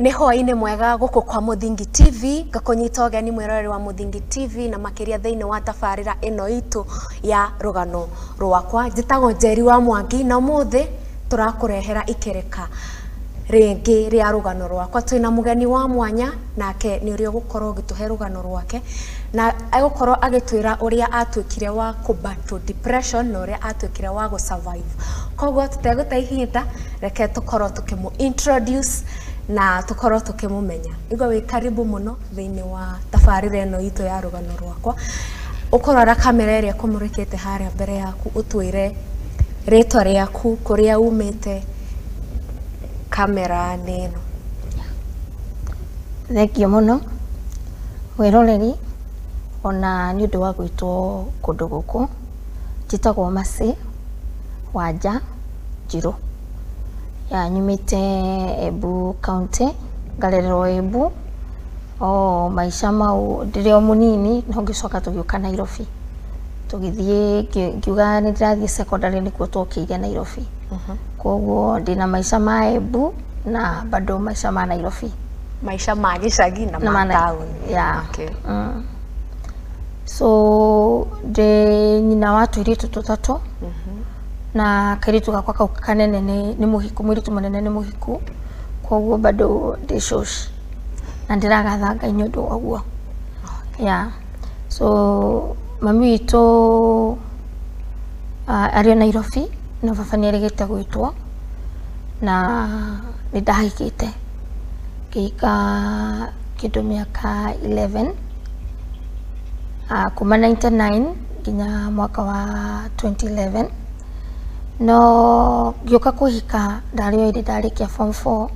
Nĩ hwaĩ-inĩ mwega gũkũ kwa Muthingi TV, ngakũnyita ũgeni mwĩroreri wa Muthingi TV na makĩria thĩinĩ wa tabarĩra ĩno itũ ya rũgano rwakwa. Njĩtagwo Njeri wa Mwangi na ũmũthĩ tũrakũrehera ikereka rĩngĩ rĩa rũgano rwakwa. Twĩna mũgeni wa mwanya nake nĩ ũrĩa ũgũkorwo ũgĩtũhe rũgano rwake na agũkorwo agĩtwĩra ũrĩa atuĩkire wa kũbattle depression na ũrĩa atuĩkire wa gũsurvive. Koguo tũtegũte ihinda, reke tũkorwo tũkĩmũ introduce na tukorwo tukimumenya. Igwa wi karibu muno thĩinĩ wa tabarĩra ĩno itũ ya rũgano rwakwa. Ũkorora kamera ĩrĩa kũmũrĩkĩte harĩa mbere yaku, ũtwĩre rĩtwa rĩaku, kũrĩa umĩte kamera-inĩ ĩno. Thengio mũno wĩroreri ona nĩ ũndũ wa gwĩtwo kũndũ gũkũ. Njĩtagwo Mercy Wanja Njirũ. Nyumĩte Embu County, ngarererwo Embu. Maica mau ndĩrĩ o mũnini no ngĩcoka tũgĩũka Nairobi. Tũgĩthiĩ ngiuga nĩ ndĩrathiĩ secondary nĩkuo twokĩire Nairobi. Koguo ndĩna maica ma Embu na bado maica ma Nairobi. Maica ma gĩcagi na ma taũni. Yeah. Okay. So ndĩ nyina wa tũirĩtu tũtatũ. Na kairitu gakwa kau kanene nĩ mũhiku, mũiritu mũnene nĩ mũhiku. Koguo bado ndĩ shosh na ndĩragatha Ngai nĩ ũndũ waguo. Yeah. So mami witũ arĩ Nairobi na baba nĩ arĩgĩte gwĩtwo na nĩ ndahikĩte ngĩika kĩndũ mĩaka 11 kuma 99 nginya mwaka wa 2011. No ngĩũka kũhika ndarĩ o ĩrĩ ndarĩkia form 4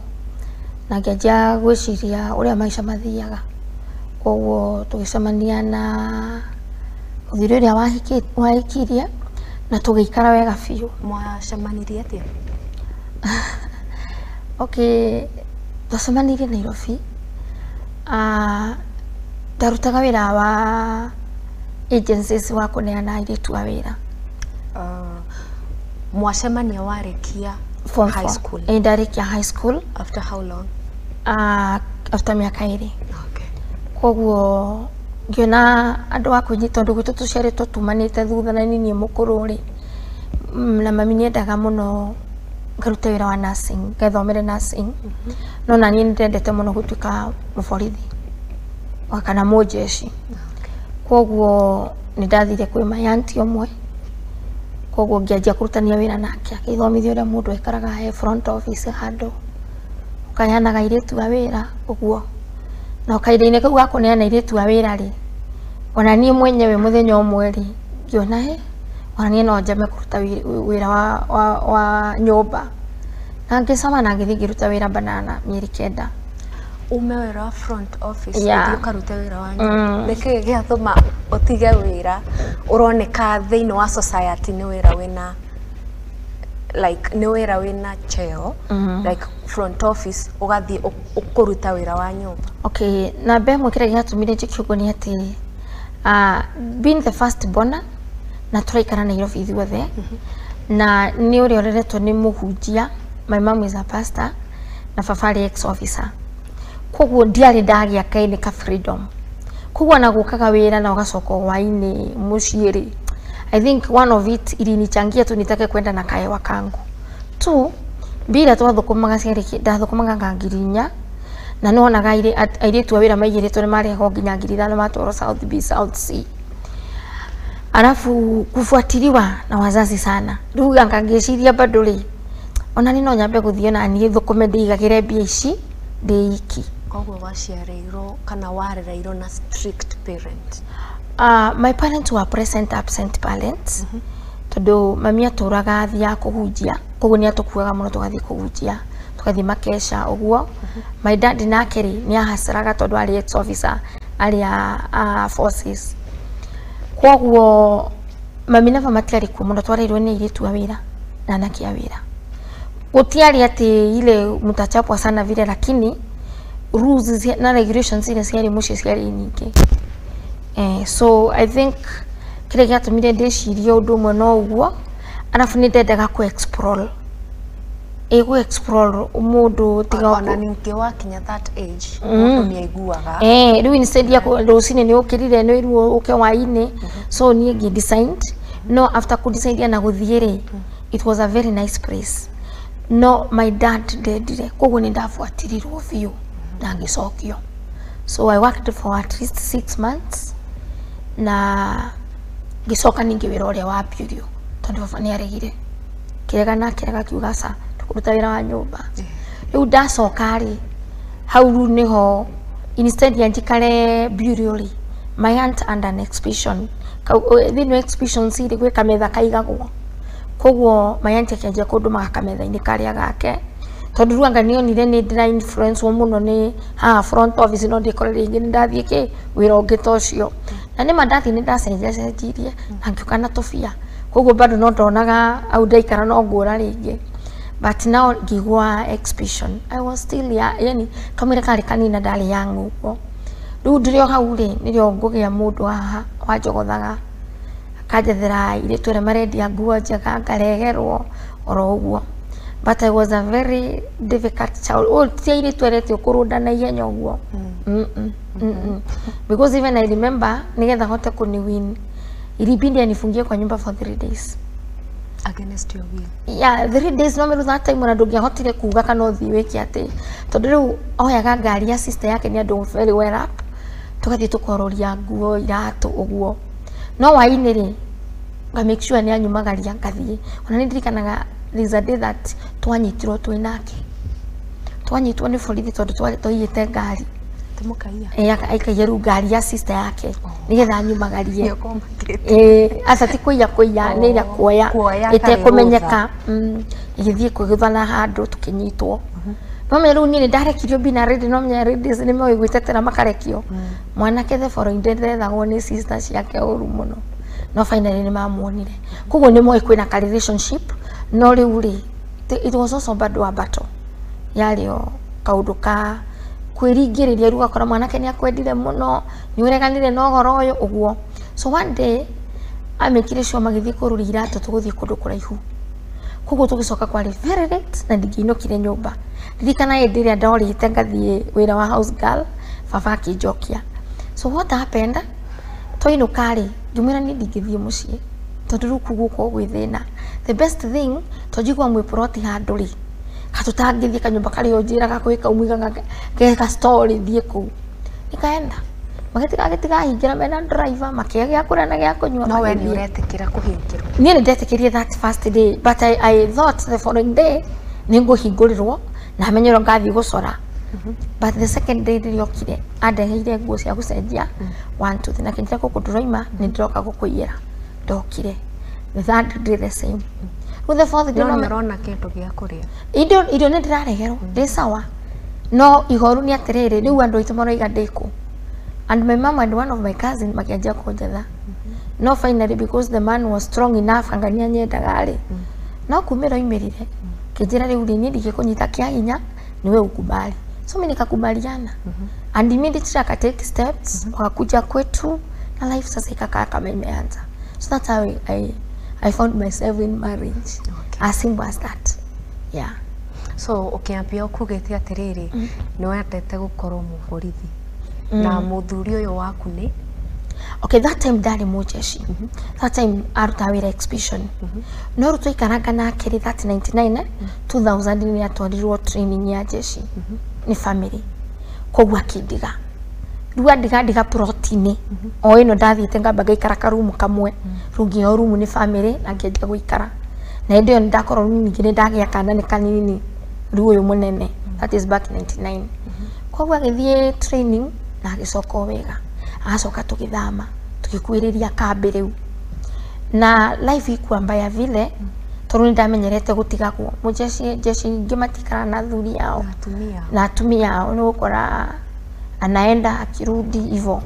na ngĩanjia gwĩciria ũrĩa maica mathiaga. Koguo tũgĩcemania na mũthuri ũrĩa wahikirie na tũgĩikara wega biũ. Mwacemanirie atĩa? Okay, twacemanirie Nairobi. Ndarutaga wĩra wa agencies wa kũneana airĩtu a wĩra. Mwacemania warĩkia high school? Ndarĩkia high school. After how long? After mĩaka 2. Okay. Koguo ngĩona andũ a kũnyita tondũ gwitũ tũciarĩtwo tumanĩte thutha na niĩ mũkũrũ rĩ, na mami nĩendaga mũno ngaruta wĩra wa nursing, ngathomere nursing. No na niĩ nĩndendete mũno gũtuĩka mũborithi kana mũjeshi. Koguo nĩndathire kwĩ my aunty ũmwe. Koguo ngĩanjia kũrutania wĩra nake, agĩthomithia ũrĩa mũndũ aikaraga he front office handũ, ũkaheanaga airĩtu a wĩra ũguo. Na kahinda-inĩ kau ga kũneana airĩtu a wĩra rĩ, ona niĩ mwenyewe mũthenya ũmwe rĩ, ngĩona ona niĩ no njame kũruta wĩra wa nyũmba. Na ngĩcama na ngĩthiĩ ngĩruta wĩra Banana mĩeri 9. Ume wĩra wa front office, ũthiĩ ũkaruta wĩra wa nyũmba. Nĩkĩ gĩatũma ũtige wĩra? Ũroneka thĩinĩ wa society nĩ wĩra wĩna like nĩ wĩra wĩna cheo, like front office ũgathiĩ ũkũruta wĩra wa nyũmba. Okay, na mbemwe kĩrĩa gĩatũmire njĩke ũguo nĩ atĩ being the first born na tũraikara Nairobi ithuothe na nĩ ũrĩa ũreretwo nĩ mũhunjia. My mom is a pastor na baba arĩ ex officer. Koguo ndiarĩ ndagĩa kaini ka freedom. Koguo na gũkaga wĩra na ũgacoka hwaĩ-inĩ mũciĩ rĩ, I think one of it ilinichangia tu nitake kwenda na kaewa kangu. 2, bila twathukumaga ciarĩkia ndathukumaga nga 4,000 na nonaga airĩtu a wĩra maigĩrĩtwo nĩ marĩhagwo nginya 5,000 matwarwo South B, South C. Alafu kufuatiliwa na wazazi sana. Rĩu anga ngĩciria bado rĩ, ona ni no nyambe gũthiĩ na niĩ thũkũme ndĩigagĩre mbia ici ndĩ iki. Koguo waciarĩirwo kana warereirwo na strict parent? My parents were present absent parents. Tondũ mami atũraga athiaga kũhunjia, koguo nĩ atũkuaga mũno tũgathiĩ kũhunjia, tũgathiĩ makesha ũguo. My dad nake rĩ nĩ ahacaraga tondũ arĩ ex officer, arĩ forces. Koguo mami na baba matiarĩ kuo mũno, twareirwo nĩ airĩtu a wĩra na anake a wĩra. Gũtiarĩ atĩ ile mtachapwa sana vile, lakini rules na regulations zile ciarĩ mũciĩ ciarĩ nyingĩ. So I think kĩrĩa gĩatũmire ndĩcirie ũndũ ũmwe no ũguo, arabu nĩ ndendaga ku explore ego explore mundu tiga ona ningi wakinya that age mundu ni aiguaga riu instead ya rucini ni ukirire ni iruo uke waini so ni ngi designed no after ku decide na guthiire it was a very nice place no my dad dedire koguo ni ndafuatirirwo biu na ngicokio so I worked for at least 6 months na gicoka ningi wira uria wa Bureau tondu baba ni aregire kirega kiuga sa tukuruta wira wa nyumba riu ndacoka ri hau ru niho instead ya njikare Bureau ri my aunt under an expedition thino expedition siri gwe kametha kaigagwo koguo my aunt akenja kundu makametha ini karia gake tondu ruanga nionire ni ndira influence muno ni front office no ndikorere ingi ndathie ki wira ungi tocio na ni mandathi ni ndacenjecenjirie na ngiuka na tofia koguo bado no ndonaga au ndaikara no ngura ringi but now ngigwa expedition I was still yani kamera kari kanina ndari yangu uguo riu ndirio hau ri nirio ngugia mundu haha wanjogothaga akanjethera ire twere marendia nguo njega ngaregerwo oro uguo but I was a very difficult child tiaire twerete kurunda na ihenya uguo because even I remember nigetha hote kuni win ilibidi anifungie kwa nyumba for 3 days against your will. Yeah, 3 days no mero that time na ndugia hotire kuga kana uthi wiki ati tondu riu oyaga ngari ya sister yake ni andu very well up tukathi tukororia nguo iratu uguo no waini ri I make sure ni anyumagaria ngathie ona ni ndirikanaga there is a day that twanyitirwo twinake twanyitwo ni borithi tondu twaiyite ngari tumukaia aikaia ru ngari ya sister yake nigetha anyumagarie asa ti kuiya ni ira kuoya ite kumenyeka igithie kugithana handu tukinyitwo no me ru ni ndarekirio bina ready no me ready ni me gwitetera makarekio mwanake the following day thagwo ni sister ciake uru muno no finally ni mamuonire koguo ni moi kwina ka relationship no riu ri it was also bado a battle yario kaundu ka kwiringiriria ruga kora mwanake ni akwendire muno ni ureganire no goro uyu uguo so one day amekire sure magithie kururi iratu tuguthie kundu kuraihu koguo tugicoka kwari very late na ndiginokire nyumba ririkana endiria ndorite ngathie wira wa house girl baba akinjokia so what happened twainukari njumira ni ndingithie mucii tondu riu kuguko gwithina the best thing tojigwa mwe proti handu ri katutangithie kanyumba kari onjiraga kwika umwigaga ke story thie ku nikaenda magetiga hingira mena driver makia gya kura na gya kunywa no we ni uretekira kuhingirwo ni ndetekirie that first day but I thought the following day ningo hingurirwo na menyero ngathi gucora but the second day ndiriokire andeheire nguo cia gucenjia 1 2 na kinjira kukudroima ni ndiroka gukuiyera ndokire the third day the same with the fourth day no nirona kindu gya kuria irio ni ndiraregerwo ndi sawa no ihoru ni atiriri riu andu aitu maroiga ndiku and my mom and one of my cousin makianjia kunjetha no finally because the man was strong enough angania nyendaga ri no kumira imirire kinjira riu ni ndike kunyita kia hinya niwe ukubali so mimi nikakubaliana and immediately I take steps wakakuja kwetu na life sasa ikakaa kama imeanza so that's how I found myself in marriage as simple as that yeah so ukiambia ukugete atiriri ni wendete gukorwo muborithi na muthuri uyu waku ni okay that time ndari mujeshi that time aruta wira expedition no ruto ikaranga na kiri that 99 2000 ni atwarirwo training ya jeshi ni family kogwa kindiga ruga ndiga protein o ino ndathite ngamba ngaikara karumu kamwe rugi o rumu ni family na ngiendia guikara na ndio ndakoro ningine ndagia kana ni kanini ruo uyu munene that is back 99 kogwa githie training na agicoka wega agacoka tugithama tugikwiriria kambi riu na life ikuamba ya vile tondu ndamenyerete gutigagwo mujeshi ngimatikara na thuri yao na atumia yao ni gukora anaenda akirudi hivyo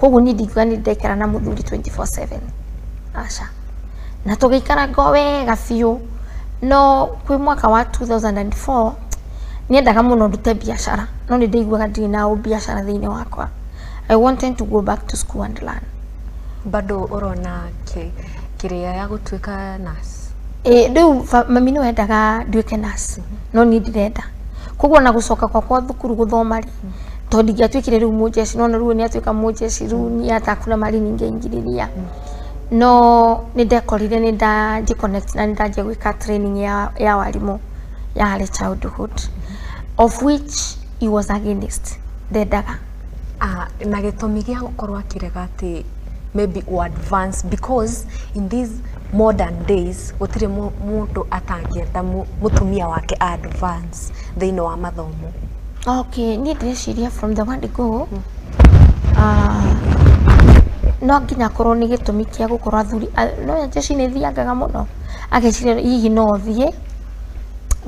koguo ni ndigwa ni ndaikara na muthuri 24/7 acha na tugikara go wega biu no kwi mwaka wa 2004 niendaga muno ndute biashara no ni ndaiguaga ndiri na biashara thiini wakwa I wanted to go back to school and learn bado urona kiria ya gutuika nurse Riu mami no endaga nduike nurse no ni ndirenda koguo na gucoka kwa thukuru guthoma ri to ndingiatuikire riu mujeci no riu ni atuika mujeci riu ni atakuna mari ninge ingiriria no ni ndekorire ni ndaji connect na ndaje gwika training ya walimu ya early childhood of which he was against ndendaga na gitumi gia gukorwo akirega ati maybe or advance because in these modern days gutire mundu atangienda mutumia wake advance thĩinĩ wa mathomo. Okay, ni ndĩreciria from the word go no nginya korwo nĩ gĩtũmi kĩa gũkorwo athuri no jeshi nĩ thiangaga mũno ageciria hihi no thiĩ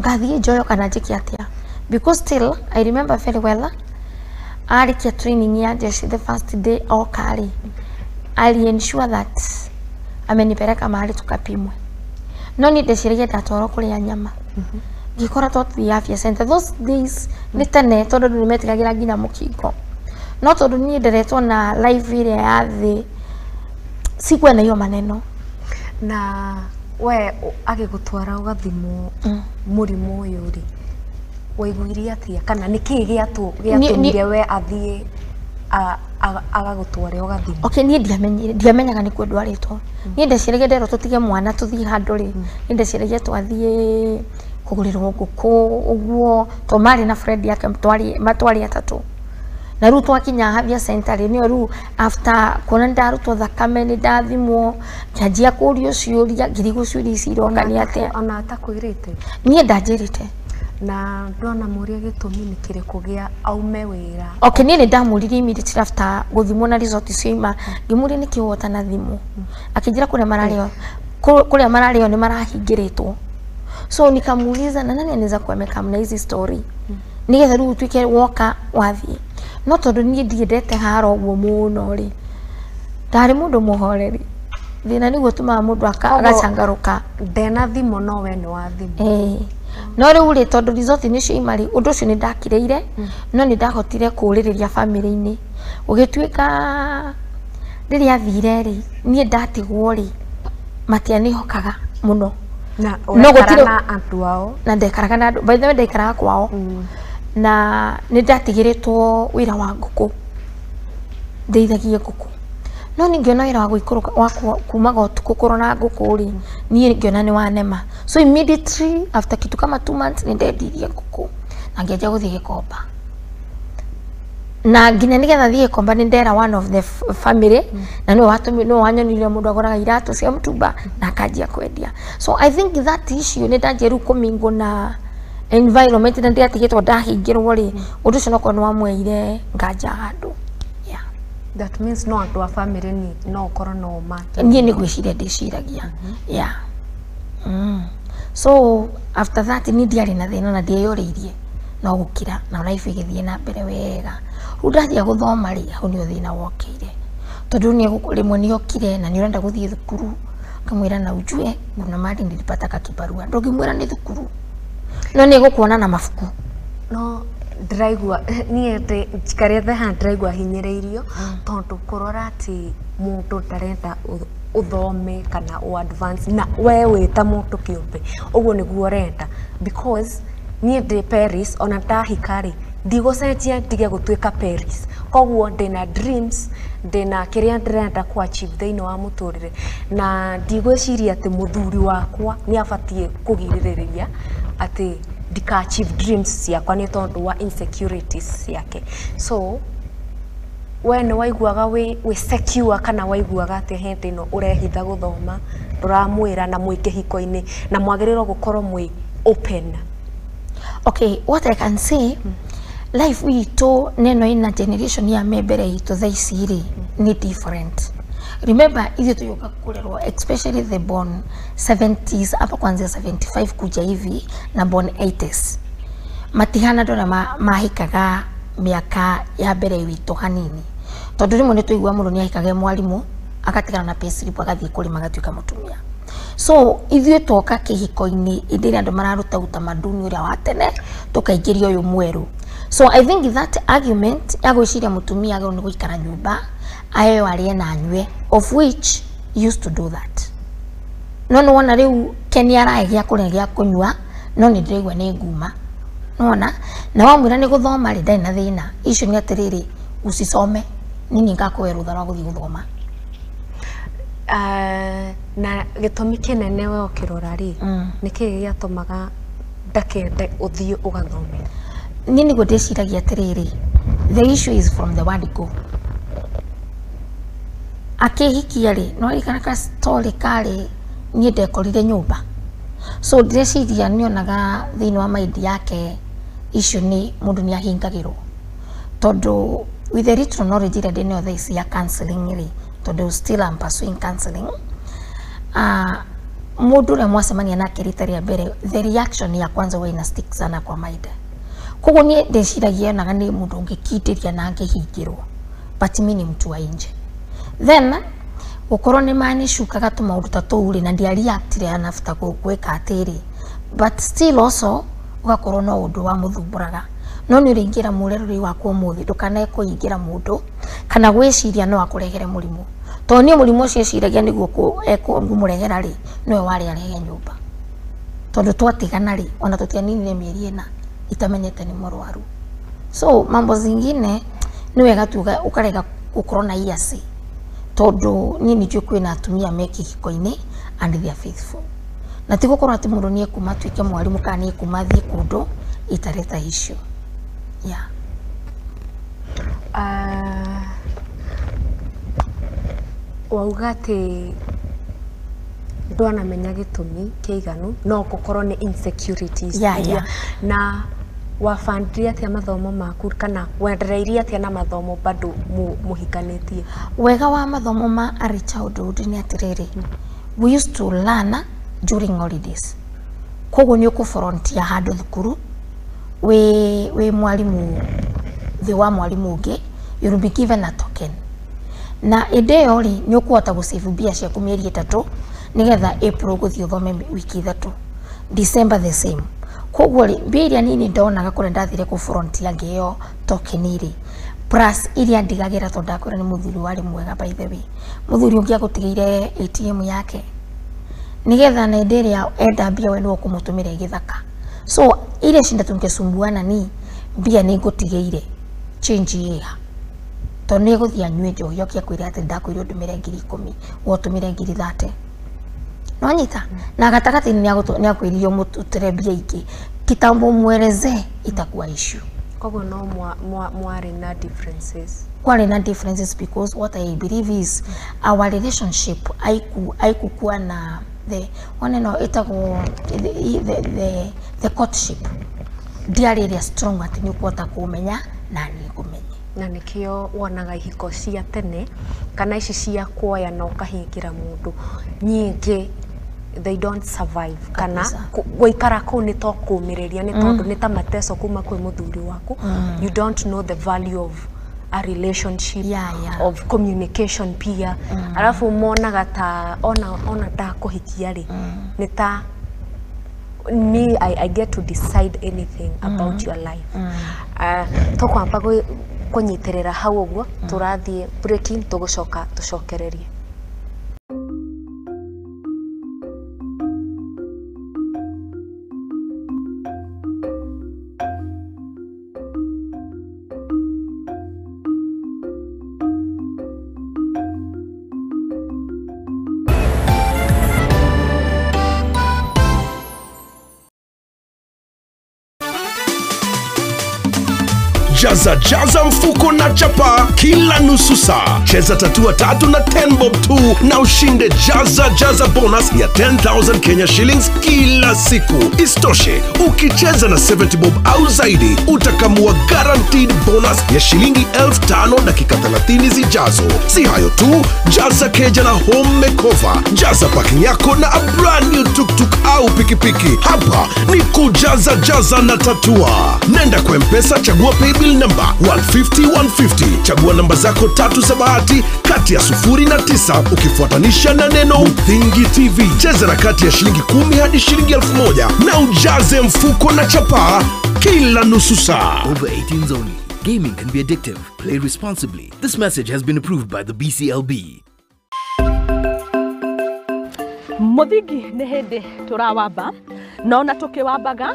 ngathiĩ njoyo kana njĩke atĩa because still I remember very well arikia training ya jeshi the first day okari I ensure that amenipeleka mahali tukapimwe no ni ndeciria ndatwarwo kũrĩa nyama ngikora twathi afya center those days ni tene tondu ni metigagira nginya mukingo no tondu ni nderetwo na live ile ya thi sikwena hiyo maneno na we agigutwara ugathimo murimu uyu ri waiguirie atia kana niki giatumire we athie agagutware ugathimo. Okay, ni ndiamenyaga ni kwendu aritwo ni ndeciragia ndero tutige mwana tuthie handu ri ni ndeciragia twathie kugurirwo nguku uguo to mari na friend yake matwari atatu na riu twakinya havia center ni riu after kuona ndarutwo thakame ni ndathimwo kianjia kurio ciuria ngiri guciuria icirongania atia ona atakwirite nie ndanjirite na ndona muria gitumi ni kiriku gia aume wira. Okay, ni ndamuririe immediately after guthimwo na result cima ngimuria ni kiwota na thimu akijira kuria marario ni marahingiritwo so nikamuuliza na nani anaweza kuemeka mna hizi story nigetha riu twike woka wathi no tondu ni ndiendete haro guo muno ri ndari mundu muhoreri thina niguo tuma mundu agacangaruka ndena thimo no we ni wa thimo no riu ri tondu result ni cio imari undu ucio ni ndakireire no ni ndahotire kuririria family ini ugituika riria thire ri ni ndatigwo ri matia ni hokaga muno no gutire na andu ao na ndekaraga na by the way ndekaraga kwao na ni ndatigiritwo wira wa nguku ndeithagie nguku no ningiona wira wa guikuru kuma gotuku kurona nguku ri ni ngiona ni wanema so immediately after kitu kama 2 months ni ndendirie nguku na ngiaja guthie Gikomba na nginya nigetha thie Gikomba ni ndera one of the family na no wanyonirie mundu agoraga iratu cia mtumba na akajia kwendia so I think that issue ni ndanjeru kumingo na environment na ndiatigitwo ndahingirwo ri undu ucio noko nwa mweire nganja handu that means no andu a family ni no korwo no mate nie ni gwiciria ndiciragia so after that ni ndiari na thina na ndieyoririe no gukira na life igithie na mbere wega undathia guthoma ri hau ni thina wokire tondu ni rimwe ni okire na ni urenda guthie thukuru kamwira na ujue kuna mali nilipata kakibarua ndogimwira ni thukuru no ni gukuona na mafuku no ndiraigua nie te njikarethe ha ndiraigua hinyireirio tondu kurora ati mundu ndarenda uthome kana u advance na we wita mundu kiumbe uguo niguo urenda because nie ndi Paris ona ndahikari ndigũcenjia ndige gũtuĩka Paris koguo ndina dreams ndina kiria ndirenda ku achieve thĩinĩ wa mũtũrĩre na ndigwĩciria atĩ mũthuri wakwa ni abatie kũgirĩrĩria atĩ ndika achieve dreams ciakwa ni tondu wa insecurities ciake so when waiguaga we secure kana waiguaga ati hindi no urehitha guthoma nduramwira na mwi kihiko-ini na mwagĩrĩirwo gũkorwo mwi open. Okay, what I can say life wito neno ina generation ya mbere ito thaici ri ni different. Remember hizi tuyoka kulelwa especially the born 70s hapa kuanzia 75 kuja hivi na born 80s matihana ndo na mahikaga miaka ya mbere wito hanini tondu rimwe ni tuigua mundu ni ahikaga mwalimu akatigana na payslip agathie kuri magatuika mutumia so ithuĩ toka kĩhiko-inĩ ĩndĩ andũ mararuta utamaduni uria wa tene tukaingĩria uyu mweru so I think that argument ya gwĩciria mutumia agĩrĩirwo nĩ gũikara nyũmba aheo arie na anyue of which used to do that no wona rĩu nake ni araegia kuregia kunywa no ni ndiraigua ni nguma nona na wamwira ni guthoma ri ndai na thina icio ni atiriri usisome nini ngakwe rutha rwa guthi guthoma na gitumi kinene we ukirora ri niki giatumaga ndakende uthii ugathome nini gudeciragia atiriri the issue is from the word go akihikia ri no rikana ka story kari ni ndekorire nyumba so ndeciria nionaga thiini wa mind yake icio ni mundu ni ahingagirwo tondu with the little knowledge that ndino thaa ici ya counseling ri tondu still I'm pursuing counseling mundu ria mwacemania nake rita ria mbere the reaction ya kwanza we ina stick sana kwa mind koguo ni ndeciragia onaga ni mundu ungikindiria na angihingirwo but mimi ni mtu wa nje then ukorwo ni mani shukaga tu maundu ta tuuri na ndia reactire anafuta gwika atiri but still also ugakorwo no undu wa muthumburaga no ni uringira mureruri wakwa muthi ndukana kuingira mundu kana gwiciria no akuregere murimu to ni murimu ucio ciragia niguo ngumuregera ri no wari arege nyumba tondu twatigana ri ona tutianinire mieri ina itamenyete ni murwaru so mambo zingine ni wega tuga ukarega gukorwo na iasi tondu nini njui kwina atumia meki hiko-ini and they are faithful na tigukorwo ati mundu ni ekuma tuike mwarimu kana ni ekuma thii kundu itareta issue yeah wauga ati ndwana menya gitumi kiiganu no gukorwo ni insecurities yeah. na wafandiria atia mathomo maku kana wendereirie atia na mathomo bado muhikanitie wega wa mathomo ma early childhood ni atiriri we used to learn during holidays koguo ni ukufrontia handu thukuru we mwalimu the wa mwalimu ungi you will be given a token na inde yori ni ukuhota gusave bia ciaku mieri 3 nigetha April guthii uthome wiki 3 December the same koguo ri biria nini ndonaga kure ndathire ku front ya ngeo token iri plus iria ndigagira to ndakwira ni muthuri wari mwega by the way muthuri ungi agutigeire ATM yake nigetha na ndiria enda bia we no kumutumira githaka so ile shinda tungesumbuana ni bia ni ngutigeire change iha to ni guthia nywe njoyo kia kwira ati ndakwira ndumire 10,000 wotumire 30 no nyita na gatakati ni akwiriyo mututire bia iki kitambo mweleze itakuwa issue koguo no mwari na differences kwari na differences because what I believe is our relationship aikuwa na the one no itago the courtship diary strong ati ni kuota kumenya na ni kumenya na nikio wonaga ihiko cia tene kana ici cia kuoya na ukahingira mundu nyingi they don't survive kana goikara ko ni to kumiriria ni tondu ni ta mateso kuma kwi muthuri waku you don't know the value of a relationship of communication pia alafu monaga ta ona da kuhikia ri ni ta me I get to decide anything about your life to kwamba kunyiterera hau uguo turathie breaking tugucoka tucokererie Jaza mfuko na chapa kila nusu saa. Cheza tatua 3 na 10 bob 2 na ushinde jaza bonus ya 10,000 Kenya shillings kila siku. Istoshe, ukicheza na 70 bob au zaidi, utakamua guaranteed bonus ya shilingi 5,000 dakika 30 zijazo. Si hayo tu, jaza keja na home makeover. Jaza parking yako na a brand new tuk-tuk au pikipiki. Hapa ni kujaza na tatua. Nenda kwa M-Pesa, chagua paybill number 150 chagua namba zako 3 za bahati kati ya 0 na 9 ukifuatanisha na neno Mudhingi TV. Cheza na kati ya shilingi 10 hadi shilingi 1,000 na ujaze mfuko na chapa kila nusu saa. Over 18s only. Gaming can be addictive. Play responsibly. This message has been approved by the BCLB. Muthingi nĩ hĩndĩ tũrawamba no na tũkĩwambaga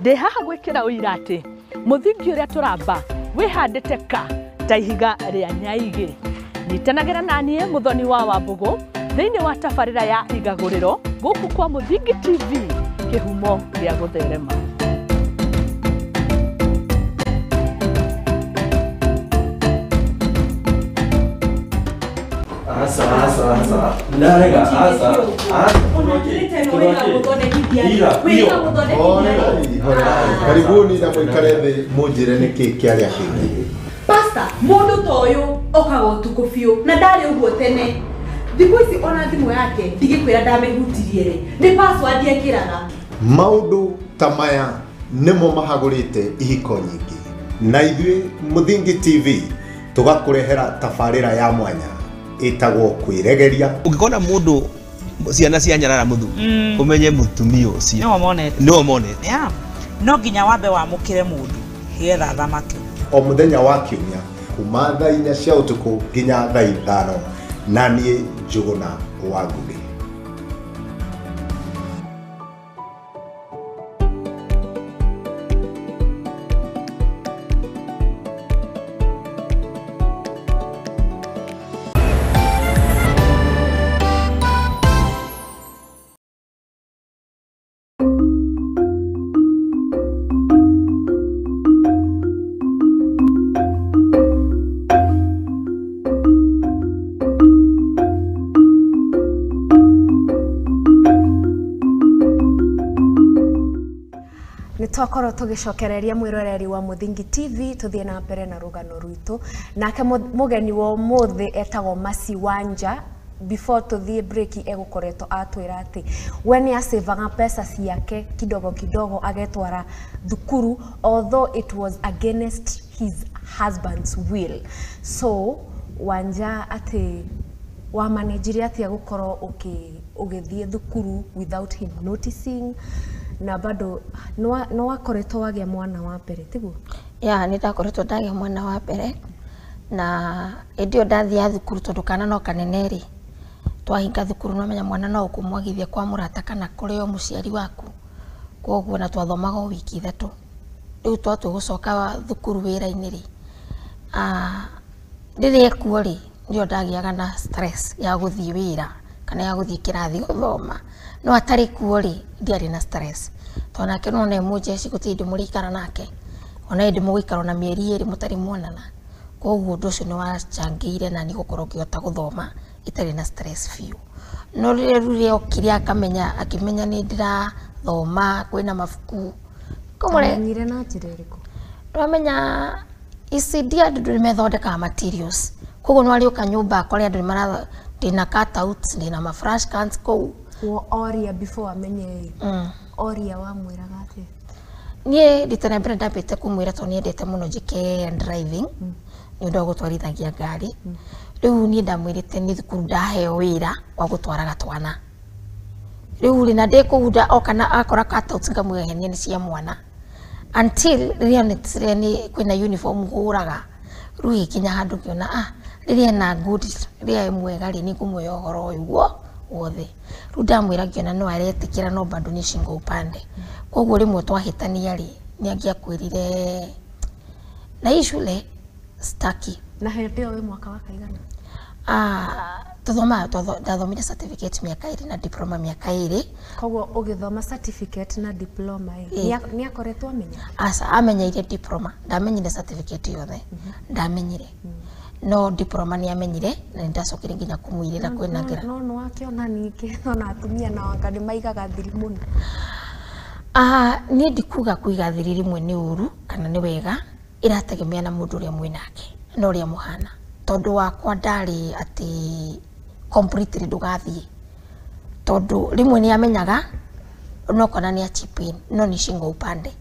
ndĩ haha gwĩkĩra ũira atĩ mũthingi ũrĩa tũramba wĩhandĩte ka ta ihiga rĩa nyaigĩ. Nyitanagĩra naniĩ Mũthoni wa Wambũgũ thĩinĩ wa tabarĩra ya igagũrĩro gũkũ kwa Mũthingi TV, kĩhumo gĩa gũtherema. Karibuni na mwikare thĩ mũnjĩre nĩkĩ kĩarĩa kĩngĩ. Pastor, mũndũ ta ũyũ okaga ũtukũ biũ na ndarĩ ũguo tene. Thikũ ici ona thimũ yake ndigĩkwĩra ndamĩhutirie rĩ, nĩ password ekĩraga. Maũndũ ta maya nĩmo mahagũrĩte ihiko nyingĩ, na ithuĩ Mũthingi TV tũgakũrehera tabarĩra ya mwanya ĩtagwo kwĩregeria. Ũngĩkona mũndũ ciana cia nyarara muthu umenye mutumia ũcio no monete no nginya wambe wamũkĩre mũndũ getha thamake. O mũthenya wa kiumia kuma thaa 4 cia ũtukũ nginya thaa 5 na niĩ Njũgũna wa Ngugi. Twakorwo tugicokereria mwiroreri wa Mũthingi TV tuthie na mbere na rugano rwitũ. Nake mugeni wa umuthi etagwo Masi Wanja. Before tuthie break egukoretwo atwira ati we ni asevaga pesa ciake kidogo kidogo agetwara thukuru, although it was against his husband's will. So Wanja ati wa manageri ati agukorwo ugithie thukuru without him noticing, na bado no wakoretwo wagĩa mwana wa mbere tiguo? Nĩ ndakoretwo ndagĩa mwana wa mbere, na ndio ndathia thukuru tondu kana no kanene ri twahinga thukuru no menya mwana no ũkũmwagithia kwa mũrata kana kũrĩ o mũciari waku, koguo na twathomaga wiki 3. Rĩu twatũ gũcoka thukuru wĩra-inĩ ri rĩrĩa ekuo ri ndio ndagĩaga na stress ya gũthiĩ wĩra kana ya gũthiĩ kĩrathi gũthoma. No atarĩ kuo ri ndiarĩ na stress tondũ nake no ne mũjeshi gũtirĩ ndĩmũrĩikara nake, ona ndĩ mũgũikara na mĩeri 2 mũtarĩ muonana. Koguo ũndũ ũcio nĩ wacangĩire na nĩ gũkorwo ngĩhota gũthoma itarĩ na stress biũ. No rĩrĩa okire akimenya nĩ ndĩrathoma kwĩna mabuku amenyire na njĩra ĩrĩkũ? Ndamenya ECD andũ nĩ methondekaga materials, koguo no arĩoka nyũmba akore andũ ndĩna cutouts, ndĩna ma flash cards kou oria before amenye oria wa mwĩraga atĩ niĩ rita rĩa mbere ndambĩte kũmwĩra tondũ nĩendete mũno njĩke driving nĩ ũndũ wa gũtwarithagia ngari. Rĩu niĩ ndamwĩrĩte nĩ thukuru ndaheo wĩra wa gũtwaraga twana. Rĩu rĩ na ndĩkũhunda okana akora cutouts ngamwĩhenia nĩ cia mwana until rĩrĩa kwĩna uniform hũraga. Rĩu ikinya handũ ngĩona rĩrĩa na good rĩrĩa mwega rĩ nĩ ngũmwĩra ũhoro ũyũ wothe. Rĩu ndamwĩra ngĩona no aretĩkĩra no bado nĩ shingo upande. Koguo rĩmwe twahĩtania rĩ nĩ angĩakwĩrire na hii shule staki. Na hĩndĩ ĩyo wĩ mwaka wa kaigana? Ndathomire certificate miaka 2 na diploma miaka 2. Koguo ũgĩthoma certificate na diploma nĩ akoretwo amenya? Amenyeire diploma, ndamenyire certificate yothe ndamenyire. No diploma nĩ amenyire na ndacokire nginya kũmwĩrĩra kwĩnagĩra. No wakĩona ningĩ ona atumia na wanga nĩ maigaga thiri mũno. Niĩ ndikuga kũiga thiri rimwe nĩ ũru kana nĩ wega, irategemea na mũndũ ũrĩa mwĩnake na ũrĩa mũhana. Tondũ wakwa ndarĩ atĩ completely ndũgathiĩ, tondũ rimwe nĩ amenyaga no kana nĩ achipin no nĩ shingo upande.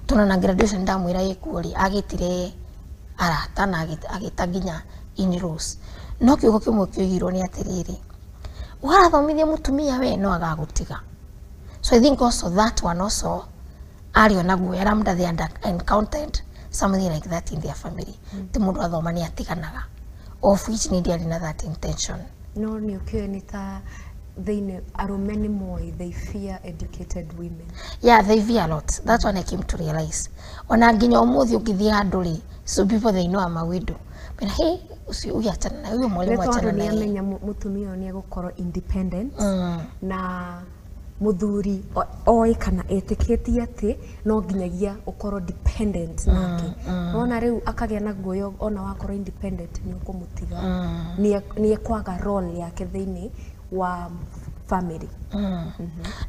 Tondũ na graduation ndamwĩra ĩkuo rĩ agĩtire arata na agĩta nginya in rules. No kiugo kĩmwe kĩoigirwo nĩ atĩrĩrĩ, warathomithia mũtumia we no agagũtiga. So I think also that one also ariona guoya ramda they encountered something like that in their family. Ti mũndũ athoma nĩ atiganaga, of which nĩ ndiarĩ na that intention. No nĩ ũkĩoĩ nĩ ta arume ni moi, they fear educated women. Yeah, they fear a lot. That's when I came to realize. Ona nginya umuthi ukithie handu ri, so people they know I'm a widow. But hey, uyu achana na uyu mwalimu achana na. Amenya mutumia ni gukorwo independent na muthuri oi kana etikitie ati no nginyagia ukorwo dependent nake. Ona riu akagĩa na guoyo ona wakorwo independent ni ukumutiga. Ni ekwaga role yake thiini wa family.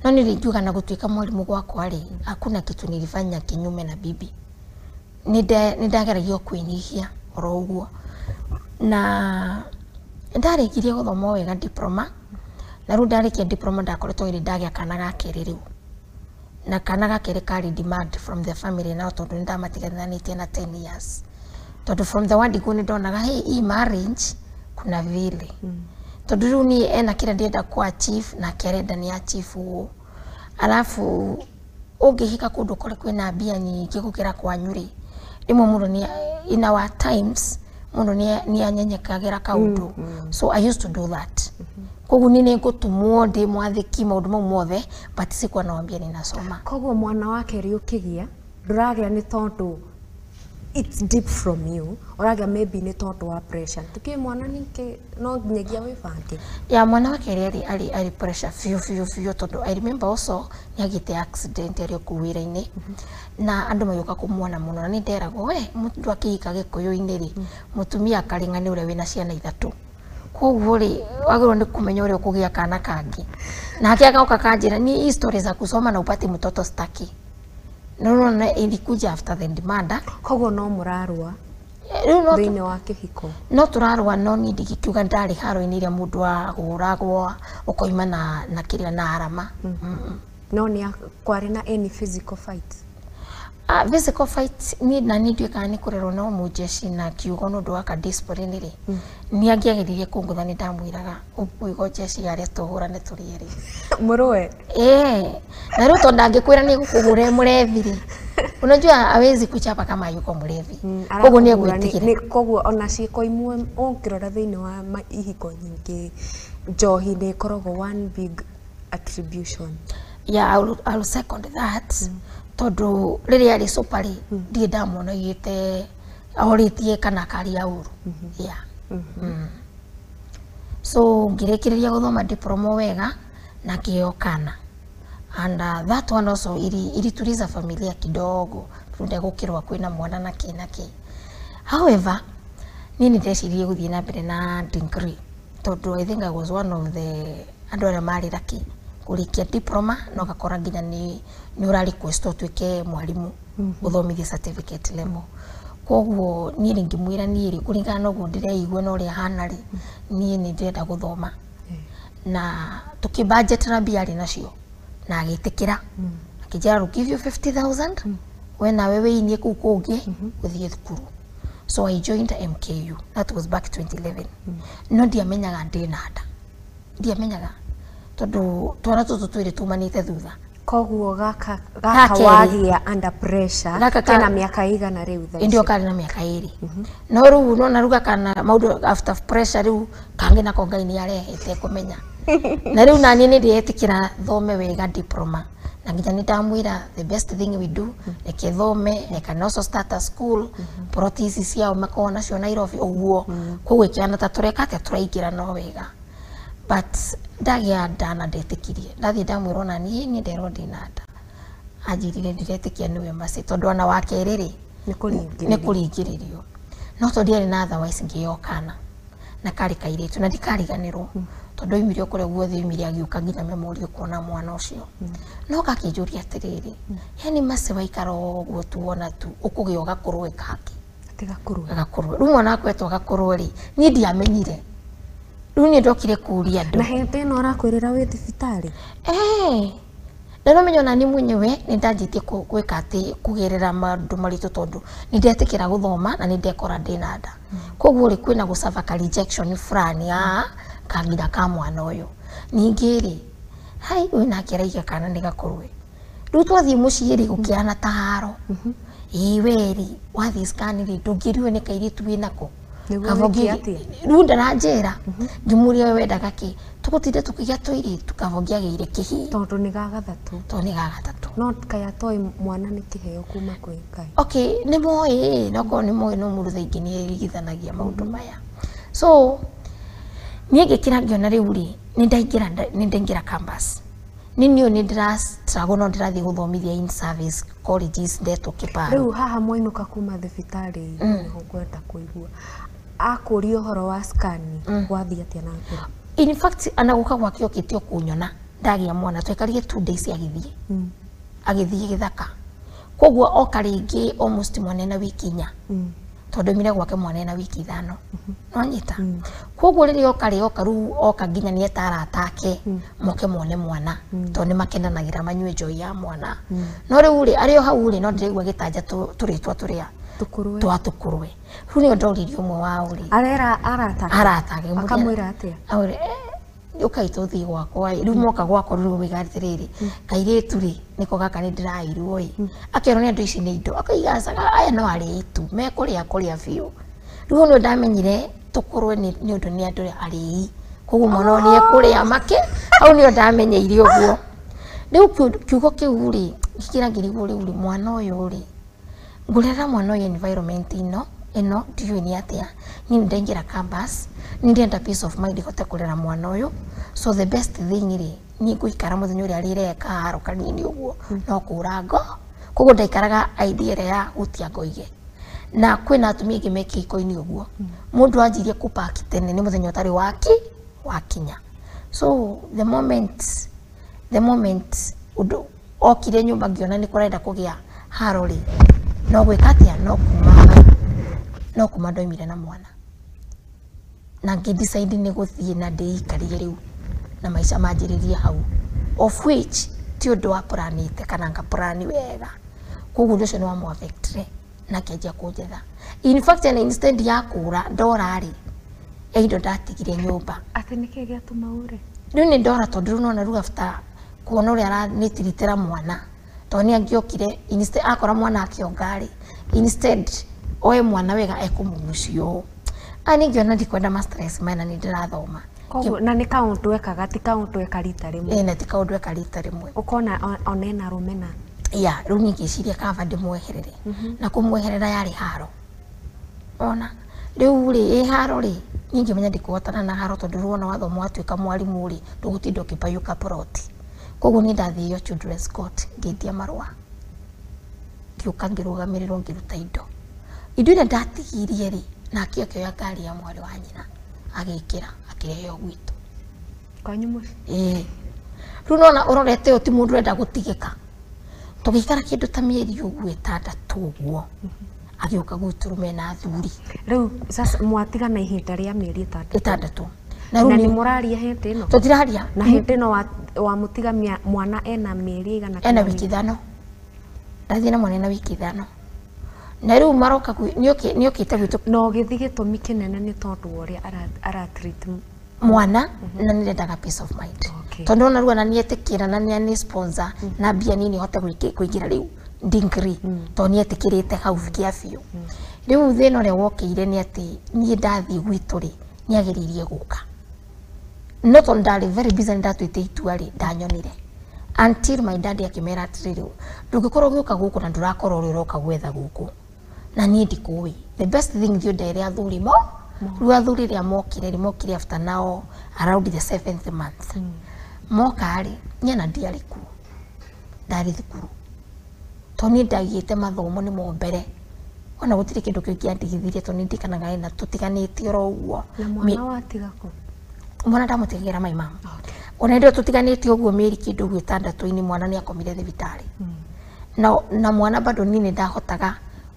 No nilijuga na gutuika mwalimu gwakwa ri, hakuna kitu nilifanya kinyume na bibi. Nindageragia kuinyihia oro uguo. Na ndarikirie guthoma wega diploma. Na riu ndarikia diploma ndakoretwo ndagĩa kana gakeri riu. Na kana gakeri kari demand from the family now tondu ndamatigananĩtie na 10 years. Tondu from the word go ndonaga hey marriage kuna vile. Tondu riu ni ena kira ndienda kwa chief na kerenda ni achieve uo. Alafu ungihika kundu kore kwina mbia nyingi gukira kwanyu ri. Rimwe mundu ni in our times mundu ni anyenyekagira kaundu. So I used to do that. Koguo nini ngutumwo ndi mwathiki maundu mau mothe but sikwa nawambia ninasoma. Koguo mwana wake ri ukigia nduragia ni tondu it's deep from you, oraga maybe ni tondu wa pressure. Tuki mwana ninke no nginyagia wibange. Ya mwana wake ali pressure few tondu I remember also ni agite accident eri kuwira-ini na andu mayuka kumuona muno na ni nderagwo we mundu akihika gikuyu-ini ri mutumia akaringa ni ure wina ciana 3. Koguo ri wagirwo ni kumenya uri ukugia kana kangi na akiagauka kanjira ni history za kusoma na upate mtoto staki. No ilikuja after the demand. Koguo no murarua thiini wa kihiko. No turarua no ni ndikiuga ndari haro-ini iria mundu aguragwo ukoima na kiria na arama. No ni kwari na any physical fight. Physical fight ni na ni ndwika ni kurerwo no mujeshi na kiugo no ndwaka discipline ri. Ni angiagiririe kungutha ni ndamwiraga uigo jeshi yare tuhurane turieri. Muruwe. Na riu tondu angikwira ni gukuhure murevi ri. Unajua hawezi kuchapa kama yuko mlevi. Koguo ni egwitikira. Koguo ona ciiko imwe ongirora thiini wa ihiko nyingi njohi ni koragwo one big attribution. Yeah, I'll second that. Tondu riria ari supari ndi ndamona yite ahoritie kana kari ya uru. Yeah. So ngirikiria guthoma diploma wega na kiokana. And that one also ilituliza familia kidogo tunde gukirwa kwina mwana na kinaki. However, nini ndecirie guthie na mbere na degree tondu I think I was one of the andu aria mari raki kurikia diploma no gakora nginya ni urari quest tuike mwalimu uthomithie certificate level. Koguo ni ngimwira ni ri kuringana no guo ndireigua no ri hana ri ni ndenda guthoma. Na tuki budget na biari nacio na agitikira akijara ru give you 50,000 when wewe inie ku kungi uthie thukuru. So I joined MKU. That was back 2011. No ndiamenyaga ndina nda. Ndiamenyaga tondu twana tutu twiri tumanite thutha. Koguo gaka wagia under pressure kana miaka igana riu tha. Ndio kali na miaka 2. No riu no naruga kana maundu after pressure riu kangi na kongaini arehete kumenya. Na riu nani ni ndietikira thome wega diploma. Na nginya ndamwira the best thing we do like thome like can also start a school protisi cia makona cio Nairobi uguo koguo kiana ta tureka te turaikira no wega. But ndagia ndana ndetikirie ndathie ndamwira na ni ndero ndinanda ajirire ndiretikia niwe masi tondu ona wake riri ni kuringiririo no tondu ari na otherwise ngiyokana na kari kairitu na ndikariganirwo tondu imirio kure guothe imiria agiuka nginya memoria kuona mwana ucio no gakijuria atiriri yani mase waikaro guo tuona tu ukugio gakurwe kaki gakurwe riu mwana kwetwo gakurwe ri ni ndiamenyire riu ni ndokire kuria andu na hete no arakwirira wi thibitari na no menya nani mwenyewe ni ndanjitie gwika ati kugerera maundu maritu tondu ni ndetikira guthoma na ni ndekora ndina nda koguo ri kwina gusava rejection fulani kagira ka mwana uyu ningi ri hai wina kiraiga kana ni gakurwe riu twathie mucii ri gukiana taharo iweri wathi scan ri ndungiriwe ni kairitu winako Kavogi runda na njera ngimuria wendaga ki tukutinde tukigia tũiri tukavogia gire kihi tondu ni gagathatu no kaya toi mwana ni kiheo kuma kwi Ngai. Okay, ni moe noko ni moe no mundu thaingi ni irigithanagia maundu maya. So nie ngikira ngiona riu ri ni ndaingira campus ninio ni ndira struggle no ndirathi guthomithia in service colleges ndeto Kiparo. Riu haha mwinuka kuma thibitari ni ngwenda kuigua akurio horo wa scan wathi atia na mbere. In fact anaguka gwake okitio kunyona ndagia mwana twekarige 2 days agithie githaka koguo oka ringi almost mwana na wiki inya tondu mire gwake mwana na wiki 5 no nyita koguo riri oka ru oka nginya ni etara atake moke mone mwana tondu makenanagira manywe joy ya mwana no riu ri ario hau ri no ndirigwa gitanja turitwa turia tukurwe ru ni ndoririo mwe wa uri arata akamwira atia aure ukaito thi gwakwa riu moka gwakwa riu wigarite riri kairitu ri niko gaka ni ndirairwo akero ni andu ici ni indo akaigacaga aya no ari itu me kuria biu riu no ndamenyire tukurwe ni undu ni andu ari koguo mwana ni ekuria make au ni ndamenyeire uguo riu kiugo kiu ri gikira ngirigwo riu ri mwana uyu ri ngurera mwana uyu environment ino ndiyo ni atia ni ndaingira campus ni ndenda peace of mind gote kurera mwana uyu so the best thing ri ni guikara muthenya uri arireka haro kanini uguo no kurango koguo ndaikaraga idea ya gutia ngoige na kwina atumia ngimeki iko-ini uguo mundu anjirie kupaki tene ni muthenya utari wakinya so the moment udu okire nyumba ngiona ni kurenda kugia haro ri no gwikatia no kuma ndoimire na mwana na ngidecide ni guthie na ndiikarie riu na maisha manjiririe hau of which ti undu wa planite kana nga plan wega koguo ndio no wa affect na kianjia kunjetha in fact and instead ya kura ndora ri eindo ndatigire nyumba ati niki giatuma ure riu ni ndora tondu no na ru after kuona uri aranitirĩtĩra mwana to ni angiokire instead akora mwana akiongari instead oe mwana wega ekumugucio ani ngiona ndikwenda ma stress maana ni ndirathoma koguo na ni kaundu ekaga ti kaundu eka rita rimwe na ti kaundu eka rita rimwe ukona onena rumena ya riu ngiciria kaba ndimweherere na kumweherera yari haro ona riu ri haro ri ningi menya ndikuotana na haro tondu ruona wathomo atuika mwarimu ri ndugutindo kipayuka proti koguo ni ndathio children's court ngitia marua kiuka ngirugamirirwo ngiruta indo iria ndatigirie ri na kioya ngari ya mwari wa nyina agikira akireheo gwitu kwanyu muci riu nona urorete uti mundu enda gutigika tugikara kindu ta mieri uguo 6 uguo agiuka gwitu na thuri riu sasa mwatiga na ihinda ria mieri 6 na ni muraria hete ino tutiraria na hete ino wa mutiga mwana ena mieri igana ena wiki 5 ndathie na mwana na wiki 5 na riu maroka ni okite gwitu no githi gitumi kinene ni tondu uria ara treat mwana na nirendaga peace of mind tondu na ruo na nietikira na ni sponsor na bia nini hote kuingira riu degree to nietikirite hau kia biu riu thino ria wokire ni ati ni ndathi gwitu ri ni agiririe guka no to ndari very busy ndatwite itua ri ndanyonire until my daddy akimera atiriri ndugikorwo giuka guku na ndurakorwo uri roka gwetha guku na ni ndikuwi the best thing ndio ndere athuri riu athuri ria mokire after now around the 7th month moka ri nyana ndiari ku ndari thukuru to ni ndagiite mathomo ni mo mbere ona gutire kindu kingiandigithirie to ni ndikanaga na tutiganite ro uguo na mwana watiga ku mwana ndamutigira mai mama ona ndio tutiganite uguo mieri kindu 6 mwana ni akomire thibitari na mwana bado nini ndahotaga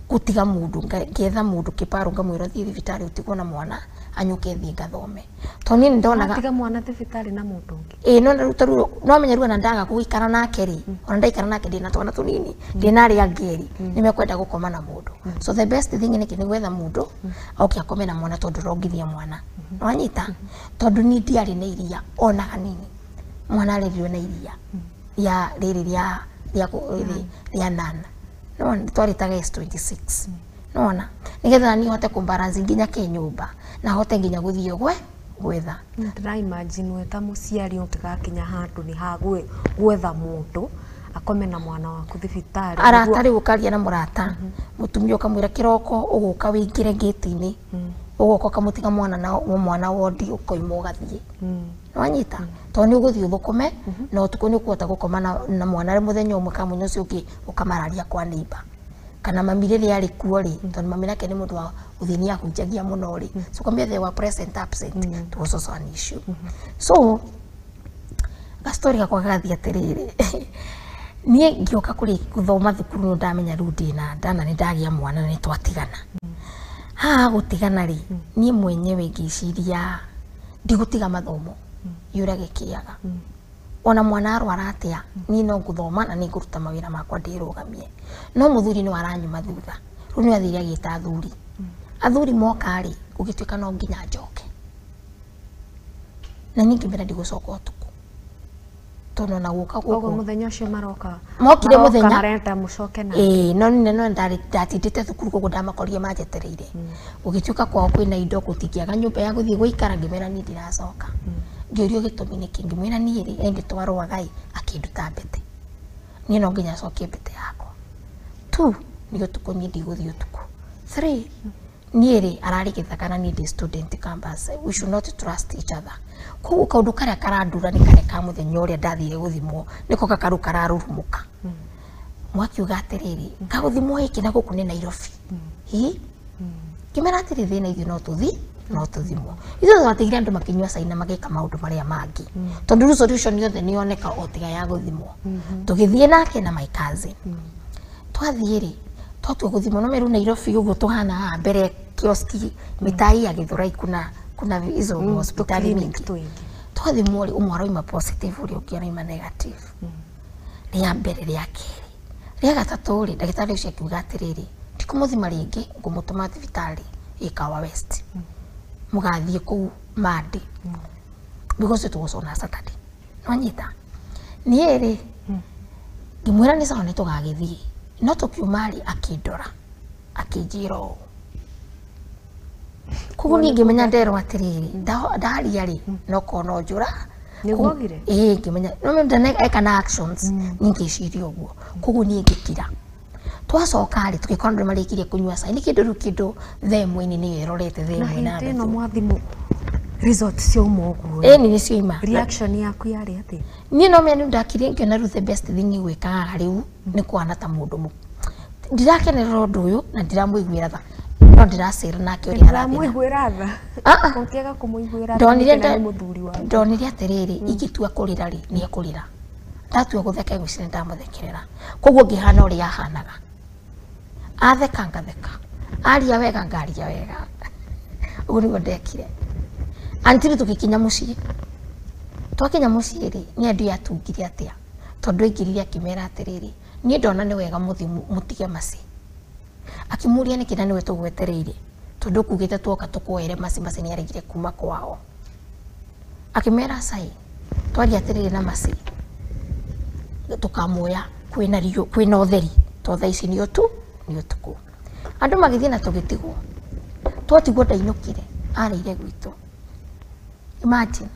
gutiga mundu ngetha mundu Kiparo ngamwira thi thibitari utigwo na mwana anyuke thi ngathome to nini ndonaga atiga mwana thibitari na mundu ungi no rutaru no menya ruo na ndaga guikara nake ri ona ndaikara nake ndina twana tunini ndina ri angeri nimekwenda gukoma na mundu so the best thing ni gwetha mundu oke akome na mwana tondu rongithia mwana no anyita tondu ni ndiari na iria ona hanini mwana aririo na iria ya riri ria nana no twaritaga S26 nona nigetha ni hote kumbalance nginya kinyumba na hote nginya guthie gwetha ndira imagine we ta muciari ukigakinya handu ni hagwe gwetha mundu akome na mwana waku thibitari aratari gukaria na murata mutumio kamwira kiroko uguka wingire gate-ini uguka kamutiga mwana wodi ukoimo gathie wanyita to ni uguthie uthukome na utuko ni ukuhota gukoma na mwana ri muthenya umwe ka munyo cio ki ukamararia kwa neighbor kana mamire ri ari kuo ri to mami nake ni mundu wa uthini ahunjagia muno ri so kwambia they were present absent it was also an issue so gastori gakwa gathie atiriri nie ngioka kuri guthoma thukuru ndamenya ru ndina ndana ni ndagia mwana ni twatigana gutigana ri nie mwenyewe ngiciria ndigutiga mathomo yura gikiaga ona mwana arwara atia ni no guthoma na ni nguruta mawira makwa ndirugamie no muthuri ni waranyuma thutha ru ni athiri agita athuri moka ri ugituika no nginya njoke na ningi mbira ndigucoka utuku tono na guka guko muthenya ucio maroka mokire muthenya marenda mucoke na no ndatindite thukuru koguo ndamakoria majetereire ugituika kwao kwina indo gutikiaga nyumba ya guthie guikara ngimera ni ndiracoka ngiurio gitumi ni kingi mwira ni ri engitwarwa gai akinduta mbete ni no nginya cokie mbete yakwa 2 ni utuku ni ndiguthie utuku 3 ni ri arari githakana ni ndi student campus we should not trust each other koguo kaundu karia karandura ni kare ka muthenya uria ndathire guthimwo niko gakaru kararurumuka mwakiuga atiriri kaguthimwo iki na guku ni Nairobi kimera atiri thina ithu no tuthimwo ithu twatigire andu makinywa saina magika maundu maria mangi tondu solution yothe ni oneka otiga ya guthimwo tugithie nake na my cousin twathire twatu guthimwo no meru Nairobi uguo tuhana mbere kioski mitai ya Githurai kuna hizo hospitali mingi twathimwo ri umwe aroima positive uri ukiona negative ria mbere ria keri ria gatatu ri ndagitari ucio akiuga atiriri ndikumuthima ringi ngumutuma thibitari ikawa West mugathie ku Madi because tugucona Saturday nwanyita ni ri ngimwira ni sawa ni tugagithie no tukiumari akindora akijiro kugu ni ngimenya ndero atiriri ndaria ri no kono njura nigogire ngimenya no ndane ekana actions ngiciria uguo kugu ni ngikira twacoka ri tukikona marikirie kunywa sai ni kindu themwe-ini ni irorete themwe na no mwathimu result cio moguo ni cio ima reaction yaku yari ati ni no menu ndakire ngiona ru the best thing gwikaga riu ni kwana ta mundu mu ndirakenera undu uyu na ndiramuiguira tha no ndiracira nake uri aramuiguira tha konkiaga kumuiguira tha muthuri wa ndonire atiriri igitua kurira ri ni akurira ndatua gutheka gwicire ndamuthekerera koguo ngihana uri ahanaga atheka ngatheka aria wega ngaria wega uguo niguo ndekire antiri tukikinya mucii twakinya mucii ri ni andu yatungire atia tondu ingiriria kimera atiriri ni ndona ni wega mutige maci akimuria ni kina niwe tugwetereire tondu kugite twoka tukwere maci ni aregire kuma kwao akimera sai twaria atiriri na maci tukamuya kwina rio kwina utheri to tha ici ni utuku andu magithie na tugitigwo twatigwo ndainukire arire gwitu imagine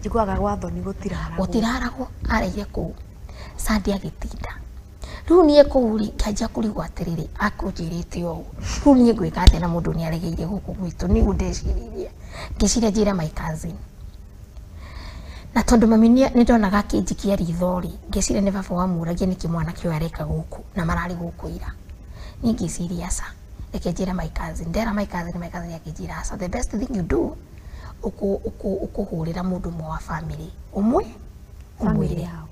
jigwaga gwatho ni gutiraragwo arire ku Sunday agitinda riu nie kuuri kanja kurigwa atiriri akunjirite o riu nie gwika ate na mundu ni aregeire guku gwitu ni gundeciririe ngiciria njira my cousin na tondu mami ni ndonaga kinjikia rithori ngiciria ni baba wa muragia ni kimwana kio areka guku na marari guku ira ni ngiciria sa ekenjira my cousin ndera my cousin akinjira sa the best thing you do ukuhurira mundu mwa family umwe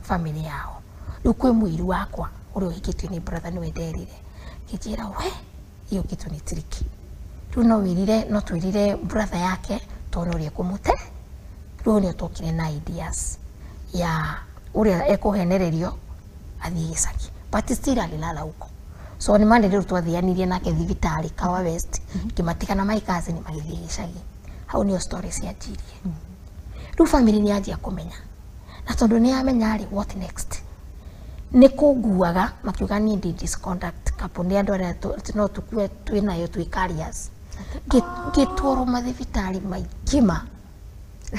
family yao rukwe muiru wakwa uri uhikitwe ni brother ni wenderire kijira we iyo kitu ni tricky runo wirire no twirire brother yake tonorie kumute runo tokire na ideas ya uri ekuhenererio athie gicagi but still alilala huko so ni mande rero twathianirie nake thibitari Kawa West kimatikana my cousin magithie gicagi hau ni stories ya jirie ru family ni aje kumenya na tondu ni amenya ri what next ni kunguaga makiuga ni disconduct kapuni andu aria no tukue twinayo twi carriers gitwaro mathibitari maingima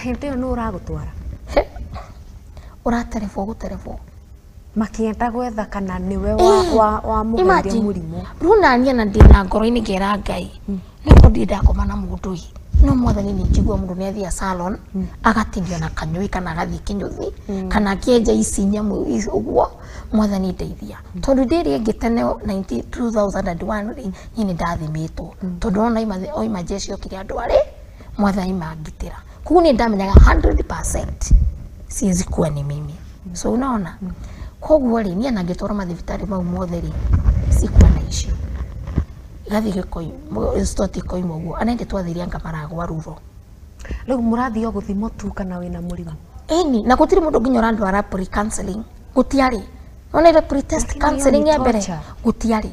hindi no uragutwara uraterefo guterefo makienda gwetha kana niwe wa mugeria murimu runa ania na ndina ngoro-ini ngera Ngai niko ndindakoma na mundu yi no mwathani ni njigua mundu ni athia salon agatindio na kanyui kana agathii kinyuthi kana kienja ici nyamu uguo mwathani ndeithia tondu ndiri ngitene 2001 nyini ndathimitwo tondu ona oima jeshi okire andu ari mwathani mangitira kugu ni ndamenyaga 100% siwezi kuwa ni mimi so unaona koguo ri ni anangitwara mathibitari mau mothe ri sikuwa na issue gathi gikoi stoti koi moguo anende twathiria ngamaragwa ruro riu murathio guthimo tu kana wina murimu eni na gutiri mundu nginya urandwara pre counseling gutiari ona ile pre test counseling ya mbere gutiari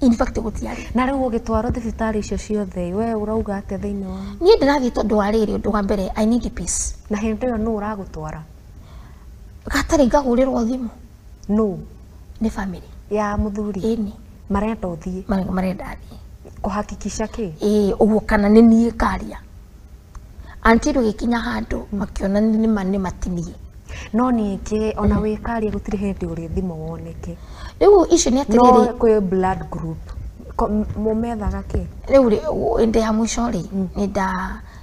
in fact gutiari na riu ugitwaro thibitari icio ciothe we urauga ate thiini wa ni ndirathi tondu wa riri undu wa mbere I need peace na hindi yo no uragutwara gatari ngahurirwo thimu no ni family ya muthuri eni marenda uthie marenda athie kuhakikisha ki uguo kana ni nie karia antiru gikinya handu makiona ni matinie no ningi ona wi karia gutiri hindi uri thimo woneke riu icio ni atiriri no kwi blood group mumethaga ki riu inde ya mwisho ri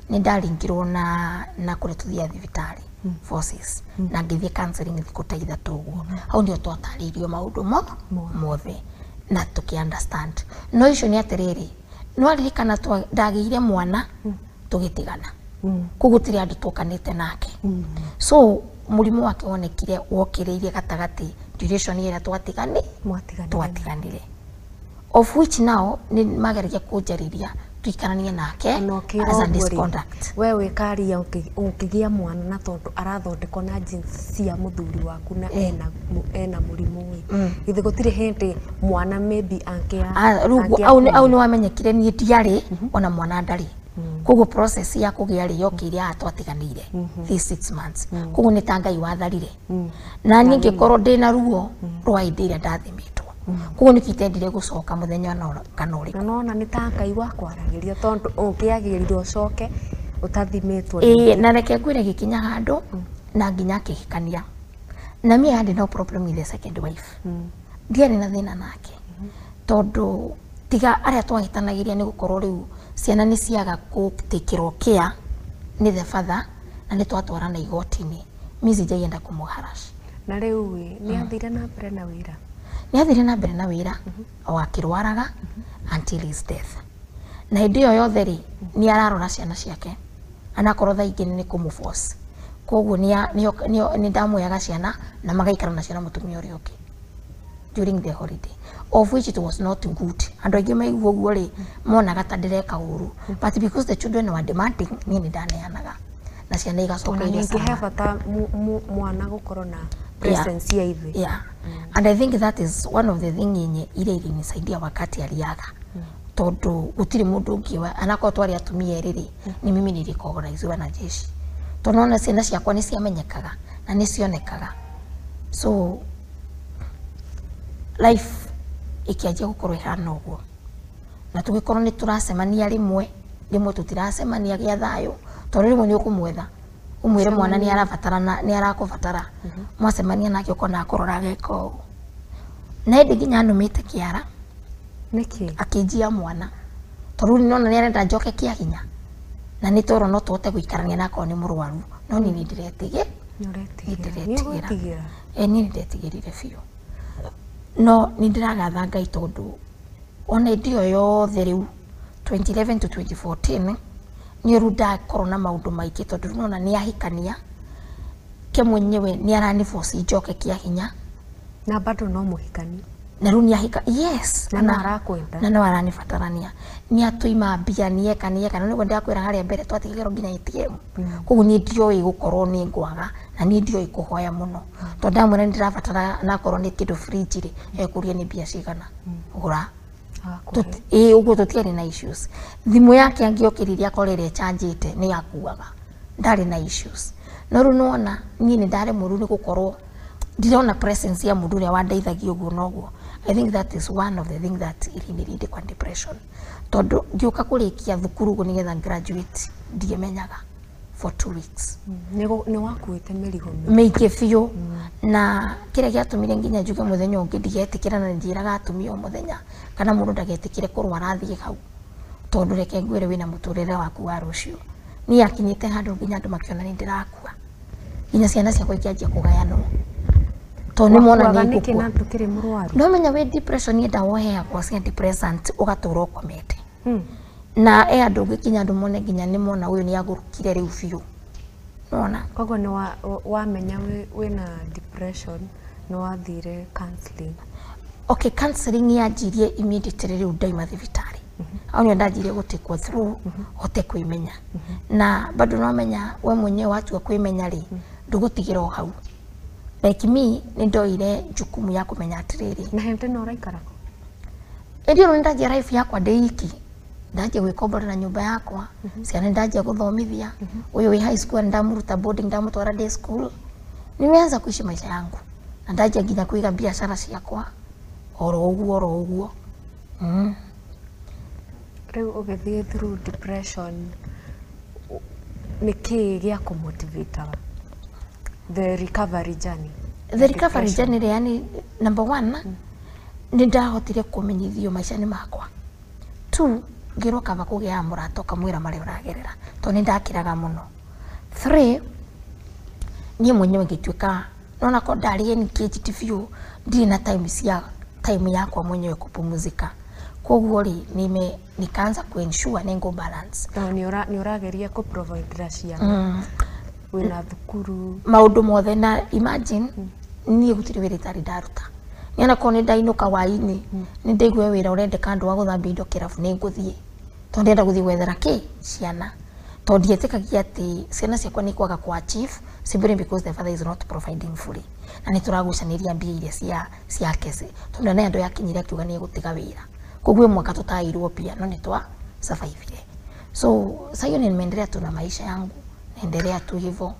ni ndaringirwo na kuretuthia thibitari forces na ngithie counseling thikuta ithatu uguo hau ndio twataririo maundu mothe na tuki understand no icio ni atiriri no aririkana ndagiire mwana tugitigana kugutiri andu tukanite nake so murimu wake wonekire wokiriire gatagati duration ira twatiganire of which now ni mageragia kunjariria tuikaranie nake as a disconduct wewe karia ukigia mwana na tondu arathondekwo na genes cia muthuri waku na ena murimu ithe gutire hindi mwana maybe au ni wamenyekire ni ndiari ona mwana ndari koguo process ya kugia ri yokire atwatiganire these 6 months koguo ni tangai watharire na ningi korwo ndina ruo rwa indire ndathimitwo koguo nikitendire gucoka muthenya kana uri nona ni tangai wakwaragiria tondu ungiagirirwo ucoke utathimitwo na reke ngwire gikinya handu na nginya kihikania na mie had no problem with the second wife ndiari na thina nake tondu tiga aria twahitanagiria ni gukorwo riu ciana ni ciaga gutikirwo kia ni the father na ni twatwarana igoti-ini mizi njaienda kumuharash na riu ni athire na mbere na wira o akirwaraga until his death na hindi yo yothe ri ni ararora ciana ciake anakorwo tha ingi ni kumuforce koguo ni ndamuyaga ciana na magaikara na ciana mutumia uria ungi during the holiday of which it was not good andu aingi maigua guo ri monaga ta ndireka uru but because the children were demanding ni ndaneanaga na ciana igacoka iria sana ningi bata mwana gukorwo na presence ya ithe and I think that is one of the thing yenye ile ilinisaidia wakati aliaga tondu gutiri mundu ungiwa anako twari atumia eriri ni mimi nilikoorganiziwa na jeshi tonona ciana ciakwa ni ciamenyekaga na ni cionekaga so life ikianjia gukorwo ihana uguo na tugikorwo ni turacemania rimwe tutiracemania gia thayo tondu rimwe ni ukumwetha umwire mwana ni arabatarana ni arakubatara mwacemania nake ukona akorora geko na ndi nginya numite kiara niki akinjia mwana tondu nona ni arenda njoke kiahinya na ni toro no tote guikarania nako ni murwaru no ni ndiretige ni ndiretigirire biu no ni ndiragatha Ngai tondu ona ndio yothe riu 2011 to 2014 ni ruda corona maundu maiki tondu nona ni ahikania ke mwenyewe ni arani force njoke kiahinya na bado no muhikani na runi ahika yes na arakwenda na no arani fatarania ni atuima mbia ni eka na ni gwenda kwira haria mbere twatigero nginya ATM koguo ni ndio igukorwo ni ngwaga na ni ndio ikuhoya muno tondu amwe ndirabatara na korwo ni kindu fridge ri ekuria ni mbia cigana gura uguo tutiari na issues thimu yake angiokiriria akorere chargete ni yakuaga ndari na issues no runuona ni ndare muru ni gukorwo ndirona presence ya mundu uria wandeithagia uguo noguo I think that is one of the things that irinirinde kwa depression. Tondu ngioka kurikia thukuru nigetha graduate ndiemenyaga for 2 weeks. Ni wakuite mirigo meike biũ na kĩrĩa gĩatũmire nginya njuge mũthenya ũngĩ ndigetikĩra na njĩraga atumia o mũthenya kana mũndũ ndagetikĩre kũrwara athiĩ hau tondu reke ngwĩre wĩna mũtũrĩre waku wa rũciũ. Niĩ akinyĩte handũ nginya andũ makĩona nĩ ndĩrakua, nginya ciana ciakwa ikĩanjia kũgayanwo tondu nĩmona nĩ ngũkua. No menya wĩ depression nĩ ndawa ũheagwo cia depressant ũgatũra ũkomete na andũ ũngĩkinya andũ mone nginya nĩ mona ũyũ nĩ agũrũkire rĩu biũ. Nona koguo nĩ wamenya wĩna depression nĩ wathire counseling? Okay, counseling yanjirie immediately rĩu ndaima thibitarĩ. Au nĩ ndanjirie gũtekwo through hote kwĩmenya na bado no menya we mwenyewe watua kwĩmenya rĩ ndũgũtigĩra o hau. Like me nĩ ndoire jukumu ya kũmenya atĩrĩrĩ. Na hende no ũraikara kũ? Ndio nĩ ndanjia life yakwa ndĩ iki. Ndaje gwĩkombora nyũmba yakwa, ciana ndaje gũthomithia, ũyũ wĩ high school ndamuruta boarding ndamutwara day school. Nimeanza kuishi maisha yangu. Na ndaje nginya kuiga biashara ciakwa. Oro ũguo. Rĩu ũgĩthiĩ through depression nĩ kĩĩ gĩa kũmotivateaga the recovery journey? The recovery journey yani number 1 nĩ ndahotire kũmenyithio maica-inĩ makwa. 2 ngĩrwo kaba kũgĩa mũrata kamwĩra marĩa ũragerera tondũ nĩ ndakĩraga mũno. 3 niĩ mwenyewe ngĩtuĩka nona ko ndarĩ engaged biũ ndirĩ na time yakwa mwenyewe kupumzika. Koguo rĩ nikaanza kuensure nengo balance. Nĩ ũrageria ku provide ciana wĩna thukuru maũndũ mothe na imagine niĩ gũtirĩ wĩra itarĩ ndaruta. Niana ko nĩ ndainũka hwaĩ-inĩ nĩ ndaigua wĩra ũrendeka andũ wa gũthambia indo kĩrabu nĩ ngũthiĩ tondũ ndĩrenda gũthiĩ gwethera kĩ ciana tondũ ndietĩkagia atĩ ciana ciakwa nĩ kwaga kwa achieve simply because the father is not providing fully. Na nĩ tũragucanĩria mbia iria cia kese tondũ nĩ andũ yakinyire akiuga nĩ gũtiga wĩra. Koguo mwaka tutairwo pia no nĩ twa survive. So sasa hiyo nimeendelea tu na maisha yangu, naendelea tu hivyo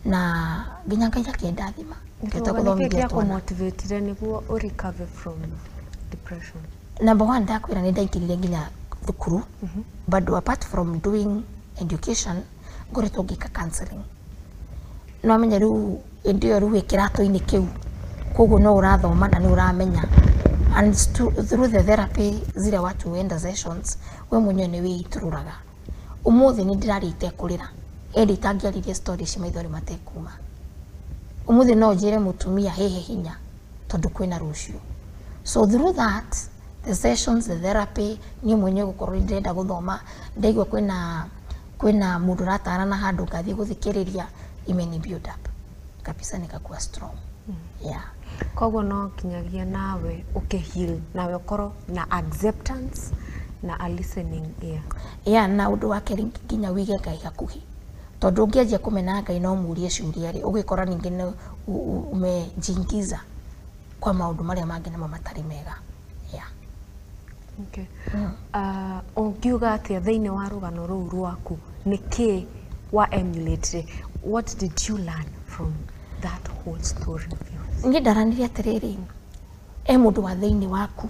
na nginya Ngai akĩndathima. Nĩkĩĩ kũmotivate nĩguo u recover from depression? Number 1 ndakwĩra nĩ ndaingĩrire nginya thukuru. But apart from doing education ngoretwo ngĩka counseling. No amenya rĩu ndio rĩu kĩrato-inĩ kĩu koguo no ũrathoma na nĩ ũramenya. And through the therapy zile watu wenda sessions we mwenyewe nĩ wĩitũrũraga. Ũmũthĩ nĩ ndĩrarĩte kũrĩra ĩndĩ tangĩaririe story cia maithori matekuma. Ũmũthĩ no njĩre mũtumia hehe hinya tondũ kwĩna rũciũ. So through that the sessions, the therapy niĩ mwenyewe gũkorwo ndĩrenda gũthoma ndaigua kwĩna mũndũ ũratarana handũ ngathiĩ gũthikĩrĩria imeni build up kabisa nikakuwa strong. Yeah. Koguo no kinyagia nawe heal nawe ukorwo na acceptance na a listening ear. Yeah, na ũndũ wa kerĩ nginya wĩige Ngai hakuhĩ tondu ũngĩanjia kũmena Ngai no mũrie ciũria rĩ ũgĩkora ningĩ umejingiza kwa maũndũ marĩa mangĩ namo matarĩ mega. Yeah. Okay. Ũngiuga atĩa thĩinĩ wa rũgano rũu rwaku nĩkĩ wa emulate? What did you learn from that whole story? Nĩ ndaranirie atĩrĩrĩ mũndũ wa thĩinĩ waku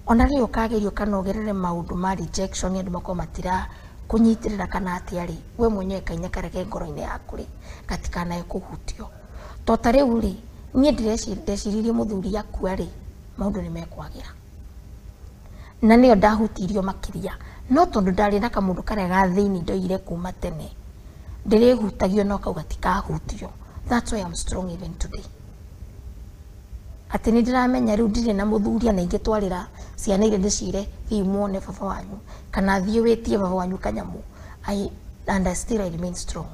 ona rĩo kagerio kana ũgerere maũndũ ma rejection nĩ andũ makorwo matira kũnyitĩrĩra kana atĩa rĩ we mwenyewe Kaina kareke ngoro-inĩ yaku rĩ gatikanae kũhutio. Tota rĩu rĩ niĩ ndĩrecirie mũthuri akua rĩ maũndũ nĩ mekwagĩra na nĩyo ndahutirio makĩria no tondũ ndarĩ na kamũndũ karĩa ga thĩinĩ ndoire kuma tene ndĩrĩhutagio no kau gatikahutio. That's why I'm strong even today. Atĩ nĩ ndĩramenya rĩu ndirĩ na mũthuri na ingĩtwarĩra ciana iria ndĩcire thiĩ muone baba wanyu kana thiĩ wĩtie baba wanyu kanyamũ and I still remain strong.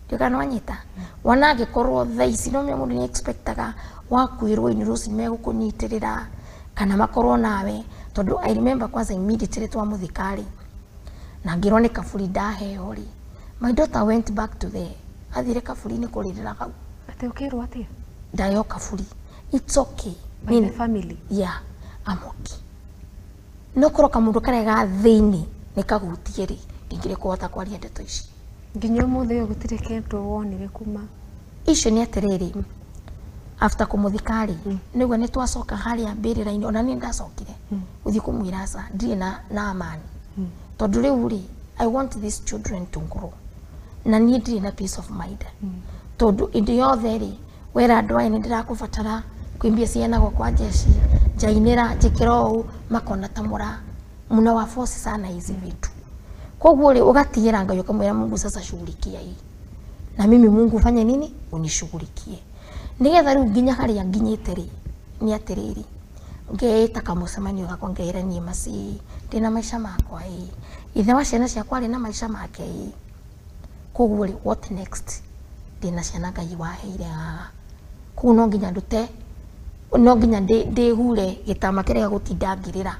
Ndĩkana wanyita wana angĩkorwo thaa ici no mũndũ nĩ expectaga wakuĩrwo ini rũciũ megũkũnyitĩrĩra kana makorwo nawe tondũ I remember kwanza immediately twamũthikari na ngĩrwo nĩ kaburi ndaheo rĩ my daughter went back to the athire kaburi-inĩ kũrĩrĩra hau. Atĩ ũkĩrwo atĩa? Ndaheo kaburi. It's okay. By the family? Yeah, I'm okay. No kũroka mũndũ karĩa ga thĩinĩ nĩ kahutie rĩ ndingĩrĩ kũhota kwaria ndeto ici. Nginya ũmũthĩ ũyũ gũtirĩ kĩndũ wonire kuma? Icio nĩ atĩrĩrĩ after kumuthikari niguo ni twacoka haria mbirira-ini ona ni ndacokire uthii kumwira aca ndiri na amani tondu riu ri I want these children to grow na ni ndiri na peace of mind tondu indi yothe ri wera andu aya ni ndirakubatara kwimbia ciana kwa jeshi jainira njikiro makona tamura muna wa force sana hizi vitu koguo ri ugatigira Ngai ukamwira Mungu sasa shughulikia hii na mimi Mungu fanya nini unishughulikie nigetha riu nginya haria nginyite ri ni atiriri ngeita kamucemanio gakwa ngeira nie maci ndina maisha makwa ithe wa ciana ciakwa ri na maisha make koguo ri what next ndina ciana Ngai waheire koguo no nginya ndute no nginya ndihure gitama kiria gutinda ngirira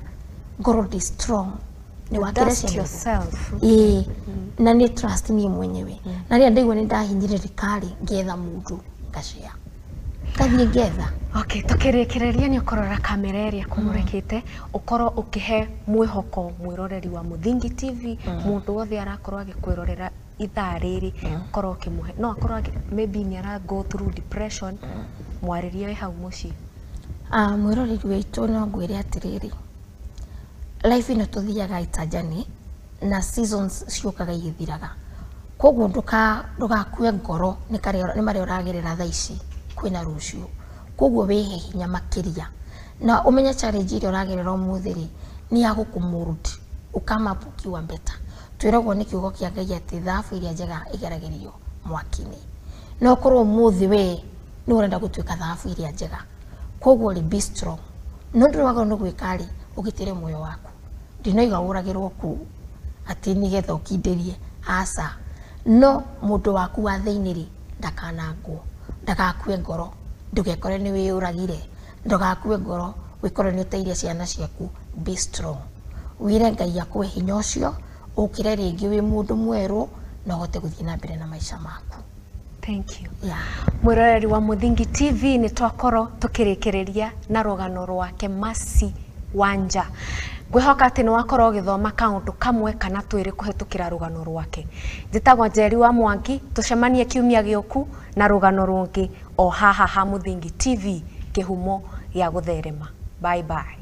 ngoro ndi strong ni wakire yourself na ni trust ni mwenyewe na ria ndigwe ni ndahinyire rikari ngetha mundu ngashia kathie ngetha okay tukirikireria ni ukorora kamera iria kumurekete ukoro ukihe mwihoko mwiroreri wa Muthingi TV mundu wothe arakorwo agikwirorera ithaa riri ukoro ukimuhe no akorwo maybe ni ara go through depression mwaririe hau muci mwiroreri witu no ngwire atiriri life ino tuthiaga itajani na seasons ciukaga igithiraga koguo ndugakue ngoro ni mari uragirira thaa ici kwina rucio koguo wihe hinya makiria na umenya challenge iria uragirira umuthi ri ni ya gukumurudi ukamapu kiwa mbeta twiragwo ni kiugo kia Ngai ati thafu iria njega igeragerio mwakini no korwo umuthi we ni urenda gutuika thafu iria njega koguo ri be strong no nduragwo no gwikari ugitire moyo waku ndinoiga uragirwo ku ati nigetha ukinderie aca no mundu waku wa thiini ri ndakanangwo ndagakue ngoro ndugekore ni wiyuragire ndugakue ngoro wikore ni uteirie ciana ciaku be strong wire Ngai akwe hinya ucio ukire ringi wi mundu mweru na uhote guthii na mbere na maisha maku. Thank you. Mwiroreri wa Muthingi TV ni twakoro tukirikireria na rugano rwake Mercy Wanja. Ngwihoka ati ni wakorwo githoma kaundu kamwe kana twiri kuhetukira rugano rwake. Njitagwo Njeri wa Mwangi, tucemanie kiumia gioku na rugano rungi o haha ha Muthingi TV kihumo ya gutherema. Bye bye.